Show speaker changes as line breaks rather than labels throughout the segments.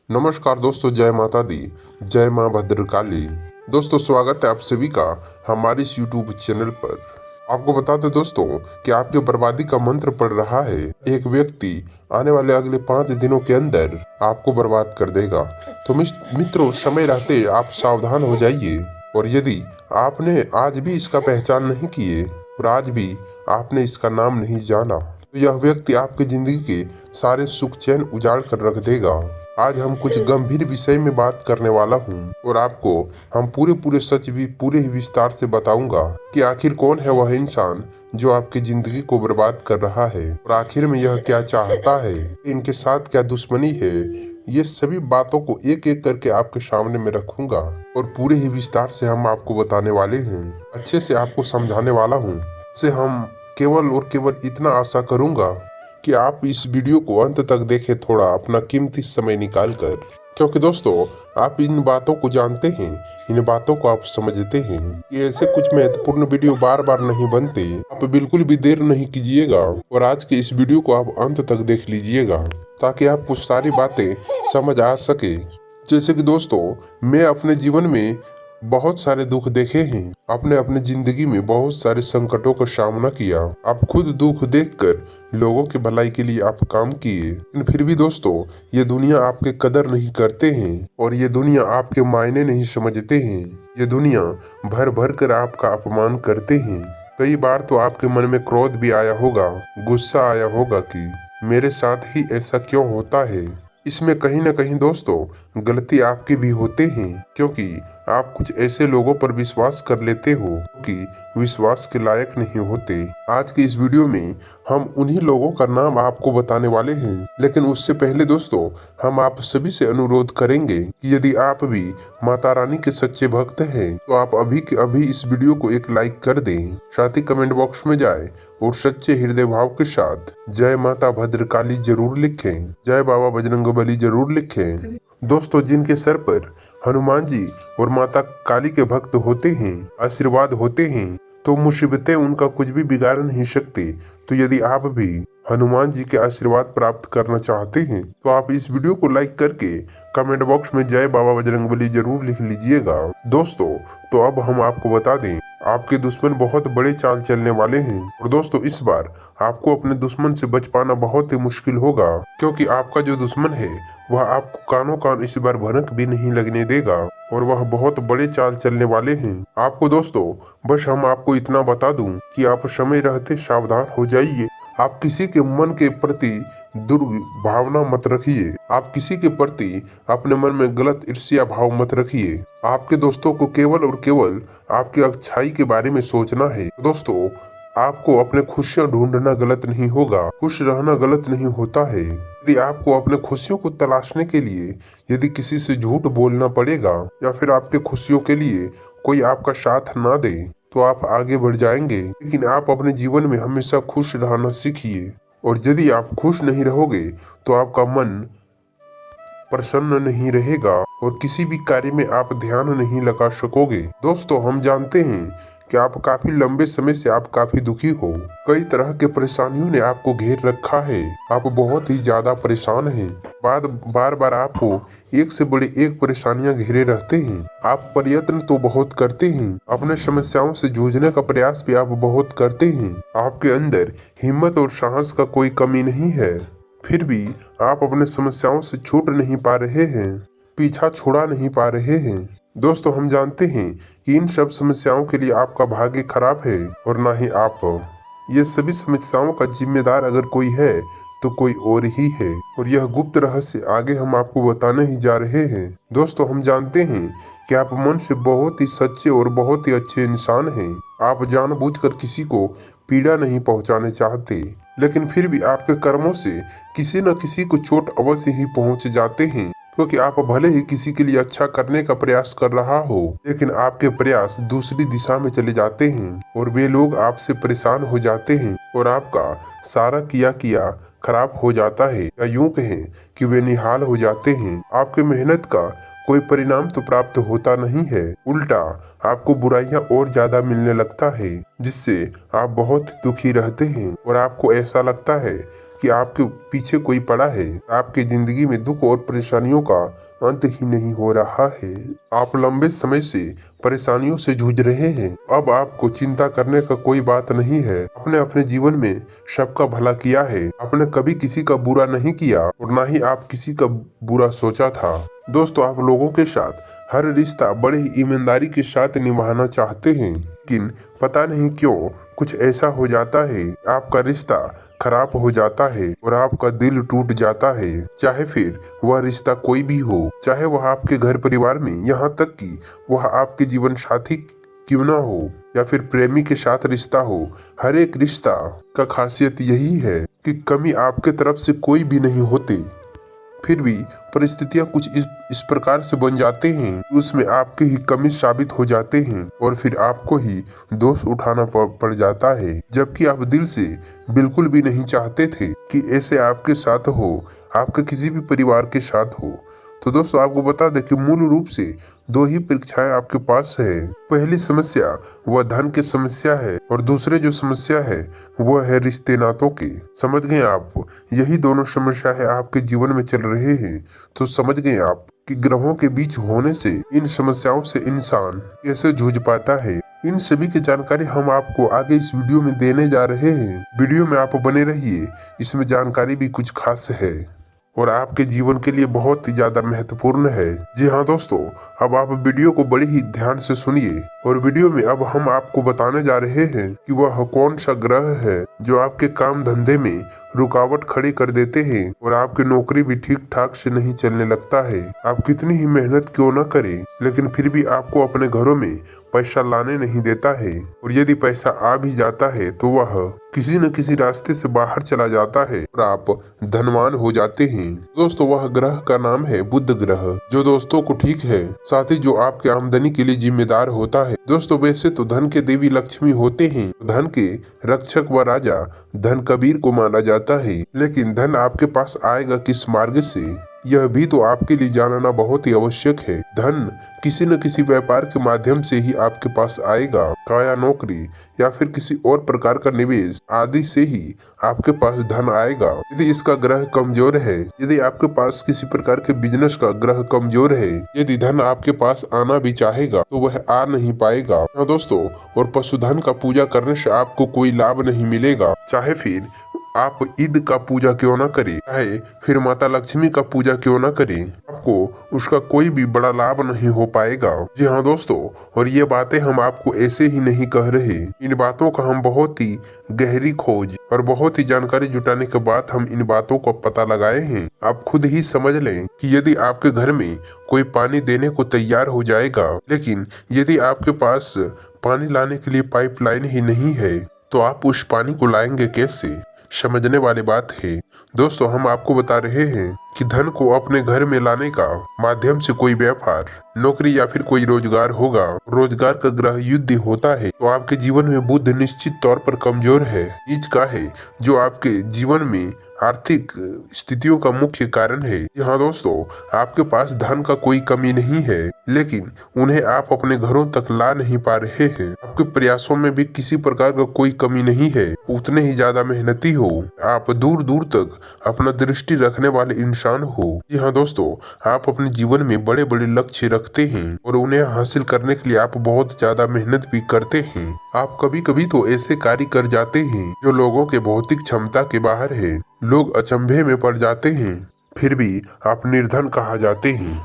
नमस्कार दोस्तों, जय माता दी, जय माँ भद्रकाली। दोस्तों, स्वागत है आप सभी का हमारे इस YouTube चैनल पर। आपको बता दें दोस्तों कि आपके बर्बादी का मंत्र पड़ रहा है। एक व्यक्ति आने वाले अगले 5 दिनों के अंदर आपको बर्बाद कर देगा। तो मित्रों, समय रहते आप सावधान हो जाइए। और यदि आपने आज भी इसका पहचान नहीं किए और आज भी आपने इसका नाम नहीं जाना, तो यह व्यक्ति आपकी जिंदगी के सारे सुख चैन उजाड़ कर रख देगा। आज हम कुछ गंभीर विषय में बात करने वाला हूँ और आपको हम पूरे सच भी पूरे ही विस्तार से बताऊंगा कि आखिर कौन है वह इंसान जो आपकी जिंदगी को बर्बाद कर रहा है और आखिर में यह क्या चाहता है, इनके साथ क्या दुश्मनी है। ये सभी बातों को एक एक करके आपके सामने में रखूंगा और पूरे ही विस्तार से हम आपको बताने वाले हैं, अच्छे से आपको समझाने वाला हूँ। से हम केवल और केवल इतना आशा करूंगा कि आप इस वीडियो को अंत तक देखें, थोड़ा अपना कीमती समय निकाल कर, क्योंकि दोस्तों आप इन बातों को जानते हैं, इन बातों को आप समझते हैं कि ऐसे कुछ महत्वपूर्ण वीडियो बार बार नहीं बनते। आप बिल्कुल भी देर नहीं कीजिएगा और आज के इस वीडियो को आप अंत तक देख लीजिएगा ताकि आपको सारी बातें समझ आ सके। जैसे कि दोस्तों, मैं अपने जीवन में बहुत सारे दुख देखे हैं, आपने अपने जिंदगी में बहुत सारे संकटों का सामना किया। आप खुद दुख देखकर लोगों की भलाई के लिए आप काम किए, लेकिन फिर भी दोस्तों ये दुनिया आपके कदर नहीं करते हैं और ये दुनिया आपके मायने नहीं समझते हैं। ये दुनिया भर भर कर आपका अपमान करते हैं। कई बार तो आपके मन में क्रोध भी आया होगा, गुस्सा आया होगा कि मेरे साथ ही ऐसा क्यों होता है। इसमें कहीं न कहीं दोस्तों गलती आपकी भी होते हैं, क्योंकि आप कुछ ऐसे लोगों पर विश्वास कर लेते हो कि विश्वास के लायक नहीं होते। आज की इस वीडियो में हम उन्हीं लोगों का नाम आपको बताने वाले हैं, लेकिन उससे पहले दोस्तों हम आप सभी से अनुरोध करेंगे कि यदि आप भी माता रानी के सच्चे भक्त हैं तो आप अभी के अभी इस वीडियो को एक लाइक कर दें, साथ ही कमेंट बॉक्स में जाए और सच्चे हृदय भाव के साथ जय माता भद्रकाली जरूर लिखें, जय बाबा बजरंगबली जरूर लिखें। दोस्तों, जिनके सर पर हनुमान जी और माता काली के भक्त होते हैं, आशीर्वाद होते हैं, तो मुसीबतें उनका कुछ भी बिगाड़ नहीं सकते। तो यदि आप भी हनुमान जी के आशीर्वाद प्राप्त करना चाहते हैं तो आप इस वीडियो को लाइक करके कमेंट बॉक्स में जय बाबा बजरंगबली जरूर लिख लीजिएगा। दोस्तों, तो अब हम आपको बता दें, आपके दुश्मन बहुत बड़े चाल चलने वाले हैं और दोस्तों इस बार आपको अपने दुश्मन से बच पाना बहुत ही मुश्किल होगा, क्योंकि आपका जो दुश्मन है वह आपको कानों कान इस बार भनक भी नहीं लगने देगा और वह बहुत बड़े चाल चलने वाले हैं। आपको दोस्तों बस हम आपको इतना बता दूं कि आप समय रहते सावधान हो जाइए। आप किसी के मन के प्रति दुर्भावना मत रखिए, आप किसी के प्रति अपने मन में गलत ईर्ष्या भाव मत रखिए। आपके दोस्तों को केवल और केवल आपकी अच्छाई के बारे में सोचना है। दोस्तों, आपको अपने खुशियां ढूंढना गलत नहीं होगा, खुश रहना गलत नहीं होता है। यदि आपको अपने खुशियों को तलाशने के लिए यदि किसी से झूठ बोलना पड़ेगा या फिर आपके खुशियों के लिए कोई आपका साथ ना दे तो आप आगे बढ़ जाएंगे, लेकिन आप अपने जीवन में हमेशा खुश रहना सीखिए। और यदि आप खुश नहीं रहोगे तो आपका मन प्रसन्न नहीं रहेगा और किसी भी कार्य में आप ध्यान नहीं लगा सकोगे। दोस्तों, हम जानते हैं कि आप काफी लंबे समय से आप काफी दुखी हो, कई तरह के परेशानियों ने आपको घेर रखा है, आप बहुत ही ज्यादा परेशान हैं। बार बार आपको एक से बड़े एक परेशानियां घेरे रहते हैं। आप प्रयत्न तो बहुत करते हैं, अपने समस्याओं से जूझने का प्रयास भी आप बहुत करते हैं, आपके अंदर हिम्मत और साहस का कोई कमी नहीं है, फिर भी आप अपने समस्याओं से छूट नहीं पा रहे हैं, पीछा छोड़ा नहीं पा रहे हैं। दोस्तों, हम जानते हैं कि इन सब समस्याओं के लिए आपका भाग्य खराब है और ना ही आप। ये सभी समस्याओं का जिम्मेदार अगर कोई है तो कोई और ही है और यह गुप्त रहस्य आगे हम आपको बताने ही जा रहे हैं। दोस्तों, हम जानते हैं कि आप मन से बहुत ही सच्चे और बहुत ही अच्छे इंसान हैं। आप जानबूझकर किसी को पीड़ा नहीं पहुंचाने चाहते, लेकिन फिर भी आपके कर्मों से किसी न किसी को चोट अवश्य ही पहुंच जाते हैं, क्योंकि आप भले ही किसी के लिए अच्छा करने का प्रयास कर रहा हो, लेकिन आपके प्रयास दूसरी दिशा में चले जाते हैं और वे लोग आपसे परेशान हो जाते हैं और आपका सारा किया खराब हो जाता है, या यूं कहें कि वे निहाल हो जाते हैं। आपके मेहनत का कोई परिणाम तो प्राप्त होता नहीं है, उल्टा आपको बुराइयां और ज्यादा मिलने लगता है, जिससे आप बहुत दुखी रहते हैं और आपको ऐसा लगता है कि आपके पीछे कोई पड़ा है। आपकी जिंदगी में दुख और परेशानियों का अंत ही नहीं हो रहा है। आप लंबे समय से परेशानियों से जूझ रहे हैं। अब आपको चिंता करने का कोई बात नहीं है। आपने अपने जीवन में सबका भला किया है। आपने कभी किसी का बुरा नहीं किया और ना ही आप किसी का बुरा सोचा था। दोस्तों, आप लोगों के साथ हर रिश्ता बड़े ही ईमानदारी के साथ निभाना चाहते हैं, लेकिन पता नहीं क्यों कुछ ऐसा हो जाता है, आपका रिश्ता खराब हो जाता है और आपका दिल टूट जाता है। चाहे फिर वह रिश्ता कोई भी हो, चाहे वह आपके घर परिवार में, यहाँ तक कि वह आपके जीवन साथी क्यों ना हो या फिर प्रेमी के साथ रिश्ता हो। हर एक रिश्ता का खासियत यही है कि कमी आपके तरफ से कोई भी नहीं होती, फिर भी परिस्थितियां कुछ इस प्रकार से बन जाते हैं कि उसमें आपके ही कमी साबित हो जाते हैं और फिर आपको ही दोष उठाना पड़ जाता है, जबकि आप दिल से बिल्कुल भी नहीं चाहते थे कि ऐसे आपके साथ हो, आपके किसी भी परिवार के साथ हो। तो दोस्तों, आपको बता दें कि मूल रूप से दो ही परीक्षाएं आपके पास है। पहली समस्या वह धन की समस्या है और दूसरे जो समस्या है वह है रिश्ते नातों की। समझ गए आप? यही दोनों समस्या है आपके जीवन में चल रहे हैं। तो समझ गए आप कि ग्रहों के बीच होने से इन समस्याओं से इंसान कैसे जूझ पाता है। इन सभी की जानकारी हम आपको आगे इस वीडियो में देने जा रहे हैं। वीडियो में आप बने रहिए, इसमें जानकारी भी कुछ खास है और आपके जीवन के लिए बहुत ही ज्यादा महत्वपूर्ण है। जी हाँ दोस्तों, अब आप वीडियो को बड़े ही ध्यान से सुनिए और वीडियो में अब हम आपको बताने जा रहे हैं कि वह कौन सा ग्रह है जो आपके काम धंधे में रुकावट खड़ी कर देते हैं और आपकी नौकरी भी ठीक ठाक से नहीं चलने लगता है। आप कितनी ही मेहनत क्यों न करें, लेकिन फिर भी आपको अपने घरों में पैसा लाने नहीं देता है और यदि पैसा आ भी जाता है तो वह किसी न किसी रास्ते से बाहर चला जाता है और आप धनवान हो जाते हैं। दोस्तों, वह ग्रह का नाम है बुध ग्रह, जो दोस्तों को ठीक है, साथ ही जो आपके आमदनी के लिए जिम्मेदार होता है। दोस्तों, वैसे तो धन के देवी लक्ष्मी होते हैं, धन के रक्षक व राजा धन कबीर को माना जाता है, लेकिन धन आपके पास आएगा किस मार्ग से, यह भी तो आपके लिए जानना बहुत ही आवश्यक है। धन किसी न किसी व्यापार के माध्यम से ही आपके पास आएगा, काया नौकरी या फिर किसी और प्रकार का निवेश आदि से ही आपके पास धन आएगा। यदि इसका ग्रह कमजोर है, यदि आपके पास किसी प्रकार के बिजनेस का ग्रह कमजोर है, यदि धन आपके पास आना भी चाहेगा तो वह आ नहीं पाएगा। हाँ दोस्तों, और पशुधन का पूजा करने से आपको कोई लाभ नहीं मिलेगा, चाहे फिर आप ईद का पूजा क्यों ना करें, चाहे फिर माता लक्ष्मी का पूजा क्यों ना करें, आपको उसका कोई भी बड़ा लाभ नहीं हो पाएगा। जी हाँ दोस्तों, और ये बातें हम आपको ऐसे ही नहीं कह रहे, इन बातों का हम बहुत ही गहरी खोज और बहुत ही जानकारी जुटाने के बाद हम इन बातों का पता लगाए हैं। आप खुद ही समझ लें कि यदि आपके घर में कोई पानी देने को तैयार हो जाएगा, लेकिन यदि आपके पास पानी लाने के लिए पाइपलाइन ही नहीं है, तो आप उस पानी को लाएंगे कैसे? समझने वाली बात है। दोस्तों, हम आपको बता रहे हैं कि धन को अपने घर में लाने का माध्यम से कोई व्यापार, नौकरी या फिर कोई रोजगार होगा। रोजगार का ग्रह युद्ध होता है, तो आपके जीवन में बुध निश्चित तौर पर कमजोर है, नीच का है, जो आपके जीवन में आर्थिक स्थितियों का मुख्य कारण है। यहाँ दोस्तों, आपके पास धन का कोई कमी नहीं है, लेकिन उन्हें आप अपने घरों तक ला नहीं पा रहे हैं। आपके प्रयासों में भी किसी प्रकार का कोई कमी नहीं है, उतने ही ज्यादा मेहनती हो, आप दूर दूर तक अपना दृष्टि रखने वाले इंसान हो। जी हाँ दोस्तों, आप अपने जीवन में बड़े बड़े लक्ष्य रखते हैं और उन्हें हासिल करने के लिए आप बहुत ज्यादा मेहनत भी करते हैं। आप कभी कभी तो ऐसे कार्य कर जाते हैं जो लोगों के भौतिक क्षमता के बाहर है। लोग अचंभे में पड़ जाते हैं, फिर भी आप निर्धन कहा जाते हैं।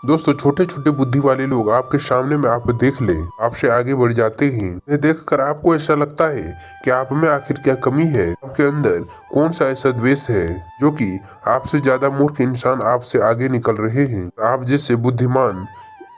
दोस्तों, छोटे छोटे बुद्धि वाले लोग आपके सामने में आप देख ले, आपसे आगे बढ़ जाते हैं। ये देखकर आपको ऐसा लगता है कि आप में आखिर क्या कमी है, आपके अंदर कौन सा ऐसा द्वेष है जो कि आपसे ज्यादा मूर्ख इंसान आपसे आगे निकल रहे हैं, आप जैसे बुद्धिमान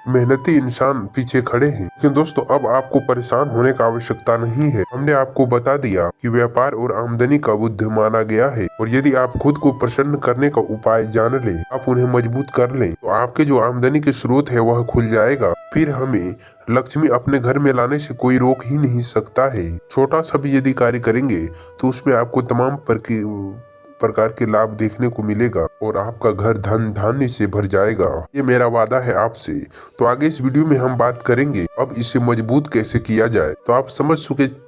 मेहनती इंसान पीछे खड़े हैं। लेकिन दोस्तों, अब आपको परेशान होने का आवश्यकता नहीं है। हमने आपको बता दिया कि व्यापार और आमदनी का बुद्ध माना गया है, और यदि आप खुद को प्रसन्न करने का उपाय जान लें, आप उन्हें मजबूत कर लें, तो आपके जो आमदनी के स्रोत है वह खुल जाएगा। फिर हमें लक्ष्मी अपने घर में लाने से कोई रोक ही नहीं सकता है। छोटा सा भी यदि कार्य करेंगे तो उसमें आपको तमाम प्रकार के लाभ देखने को मिलेगा और आपका घर धन धान्य से भर जाएगा। ये मेरा वादा है आपसे। तो आगे इस वीडियो में हम बात करेंगे अब इसे मजबूत कैसे किया जाए। तो आप समझ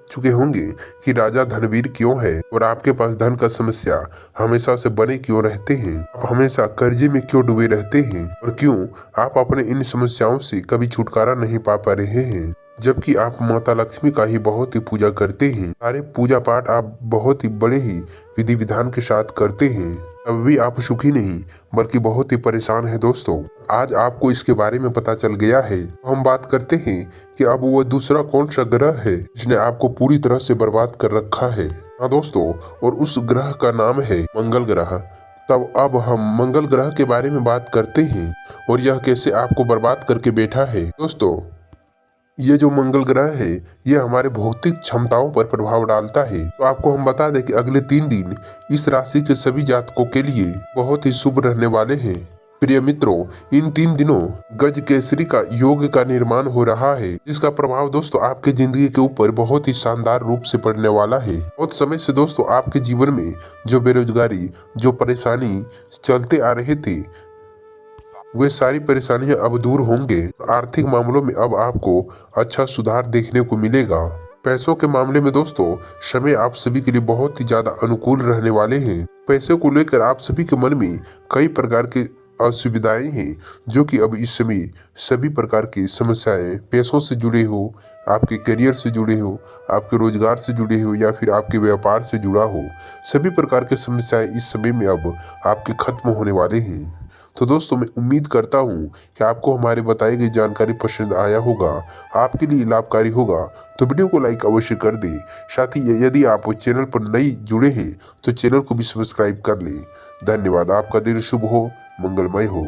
चुके होंगे कि राजा धनवीर क्यों है और आपके पास धन का समस्या हमेशा से बने क्यों रहते हैं, आप हमेशा कर्जे में क्यों डूबे रहते हैं और क्यों आप अपने इन समस्याओं से कभी छुटकारा नहीं पा रहे हैं, जबकि आप माता लक्ष्मी का ही बहुत ही पूजा करते हैं। सारे पूजा पाठ आप बहुत ही बड़े ही विधि विधान के साथ करते हैं, तब भी आप सुखी नहीं बल्कि बहुत ही परेशान है। दोस्तों, आज आपको इसके बारे में पता चल गया है। हम बात करते हैं कि अब वो दूसरा कौन सा ग्रह है जिसने आपको पूरी तरह से बर्बाद कर रखा है। हाँ दोस्तों, और उस ग्रह का नाम है मंगल ग्रह। तब अब हम मंगल ग्रह के बारे में बात करते हैं और यह कैसे आपको बर्बाद करके बैठा है। दोस्तों, ये जो मंगल ग्रह है ये हमारे भौतिक क्षमताओं पर प्रभाव डालता है। तो आपको हम बता दें कि अगले 3 दिन इस राशि के सभी जातकों के लिए बहुत ही शुभ रहने वाले हैं। प्रिय मित्रों, इन 3 दिनों गज केसरी का योग का निर्माण हो रहा है, जिसका प्रभाव दोस्तों आपके जिंदगी के ऊपर बहुत ही शानदार रूप से पड़ने वाला है। बहुत समय से दोस्तों आपके जीवन में जो बेरोजगारी, जो परेशानी चलते आ रहे थे, वे सारी परेशानियां अब दूर होंगे। आर्थिक मामलों में अब आपको अच्छा सुधार देखने को मिलेगा। पैसों के मामले में दोस्तों समय आप सभी के लिए बहुत ही ज्यादा अनुकूल रहने वाले हैं। पैसे को लेकर आप सभी के मन में कई प्रकार के असुविधाएं हैं, जो कि अब इस समय सभी प्रकार की समस्याएं पैसों से जुड़े हो, आपके करियर से जुड़े हो, आपके रोजगार से जुड़े हो या फिर आपके व्यापार से जुड़ा हो, सभी प्रकार की समस्याएं इस समय में अब आपके खत्म होने वाले हैं। तो दोस्तों, मैं उम्मीद करता हूँ कि आपको हमारे बताई गई जानकारी पसंद आया होगा, आपके लिए लाभकारी होगा। तो वीडियो को लाइक अवश्य कर दें। साथ ही यदि आप चैनल पर नई जुड़े हैं तो चैनल को भी सब्सक्राइब कर लें। धन्यवाद। आपका दिन शुभ हो, मंगलमय हो।